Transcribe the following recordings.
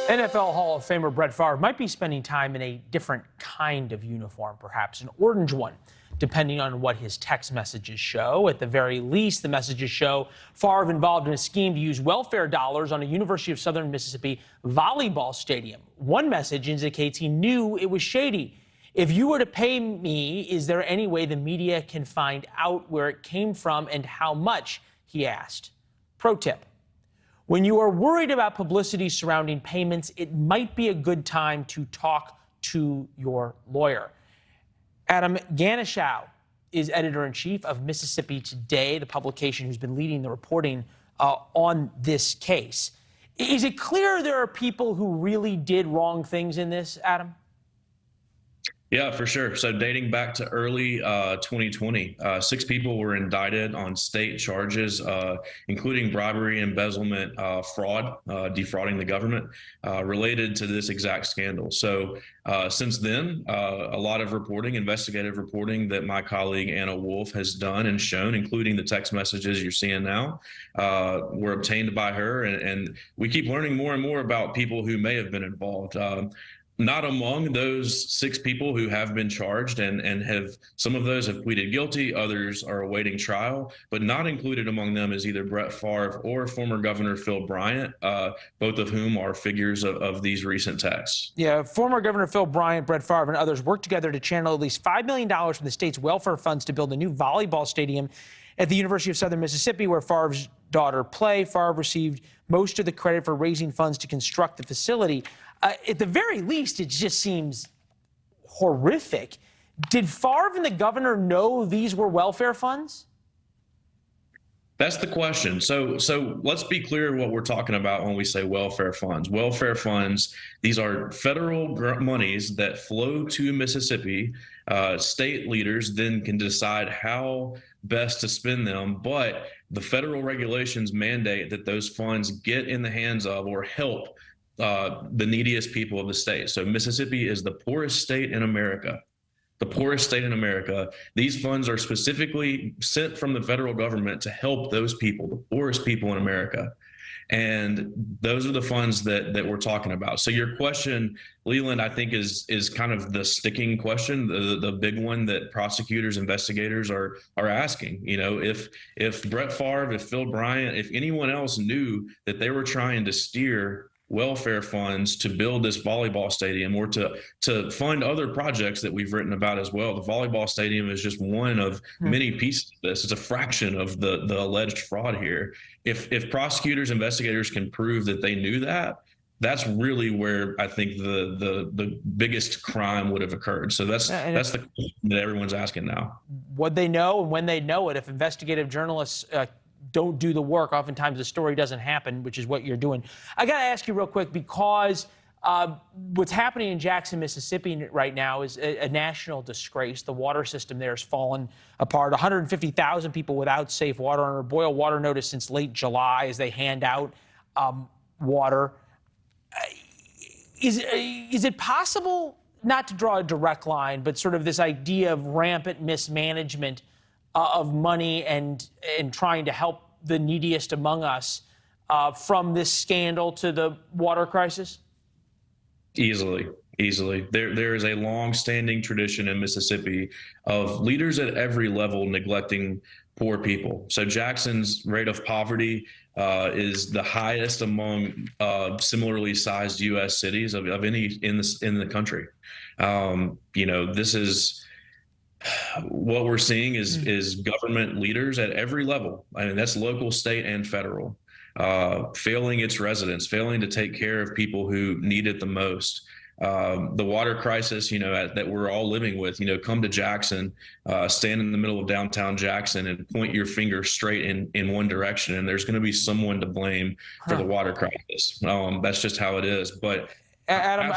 NFL Hall of Famer Brett Favre might be spending time in a different kind of uniform, perhaps an orange one, depending on what his text messages show. At the very least, the messages show Favre involved in a scheme to use welfare dollars on a University of Southern Mississippi volleyball stadium. One message indicates he knew it was shady. If you were to pay me, is there any way the media can find out where it came from and how much, he asked. Pro tip. When you are worried about publicity surrounding payments, it might be a good time to talk to your lawyer. Adam Ganucheau is editor-in-chief of Mississippi Today, the publication who's been leading the reporting on this case. Is it clear there are people who really did wrong things in this, Adam? Yeah, for sure. So dating back to early 2020, 6 people were indicted on state charges, including bribery, embezzlement, fraud, defrauding the government, related to this exact scandal. So since then, a lot of reporting, investigative reporting that my colleague Anna Wolf has done and shown, including the text messages you're seeing now, were obtained by her. And we keep learning more and more about people who may have been involved. Not among those 6 people who have been charged and have, some of those have pleaded guilty, others are awaiting trial, but not included among them is either Brett Favre or former Governor Phil Bryant, both of whom are figures of these recent texts. Yeah, former Governor Phil Bryant, Brett Favre, and others worked together to channel at least $5 million from the state's welfare funds to build a new volleyball stadium at the University of Southern Mississippi, where Favre's daughter play. Favre received most of the credit for raising funds to construct the facility. At the very least, it just seems horrific. Did Favre and the governor know these were welfare funds? That's the question. So let's be clear what we're talking about when we say welfare funds. Welfare funds, these are federal monies that flow to Mississippi. State leaders then can decide how best to spend them, but the federal regulations mandate that those funds get in the hands of or help the neediest people of the state. So Mississippi is the poorest state in America. The poorest state in America. These funds are specifically sent from the federal government to help those people, the poorest people in America. And those are the funds that we're talking about. So your question, Leland, I think is kind of the sticking question, the big one that prosecutors, investigators are asking. You know, if Brett Favre, if Phil Bryant, if anyone else knew that they were trying to steer welfare funds to build this volleyball stadium or to fund other projects that we've written about as well. The volleyball stadium is just one of many pieces of this. It's a fraction of the alleged fraud here. If prosecutors, investigators can prove that they knew that, that's really where I think the biggest crime would have occurred. So that's the question that everyone's asking now. What they know and when they know it. If investigative journalists don't do the work, oftentimes the story doesn't happen, which is what you're doing. I got to ask you real quick, because what's happening in Jackson, Mississippi right now is a national disgrace. The water system there has fallen apart. 150,000 people without safe water under a boil water notice since late July as they hand out water. Is it possible, not to draw a direct line, but sort of this idea of rampant mismanagement of money and trying to help the neediest among us from this scandal to the water crisis? Easily. There is a long-standing tradition in Mississippi of leaders at every level neglecting poor people. So Jackson's rate of poverty is the highest among similarly sized U.S. cities of any in the country. You know, this is what we're seeing is government leaders at every level. I mean, that's local, state, and federal, failing its residents, failing to take care of people who need it the most. The water crisis, you know, that we're all living with, you know, come to Jackson, stand in the middle of downtown Jackson and point your finger straight in one direction, and there's going to be someone to blame for the water crisis. That's just how it is. But Adam,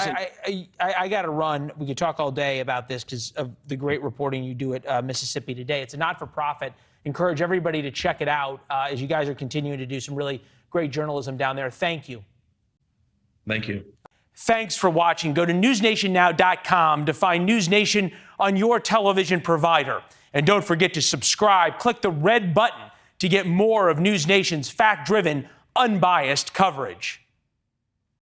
I got to run. We could talk all day about this because of the great reporting you do at Mississippi Today. It's a not-for-profit. Encourage everybody to check it out as you guys are continuing to do some really great journalism down there. Thank you. Thank you. Thanks for watching. Go to newsnationnow.com to find NewsNation on your television provider. And don't forget to subscribe. Click the red button to get more of NewsNation's fact-driven, unbiased coverage.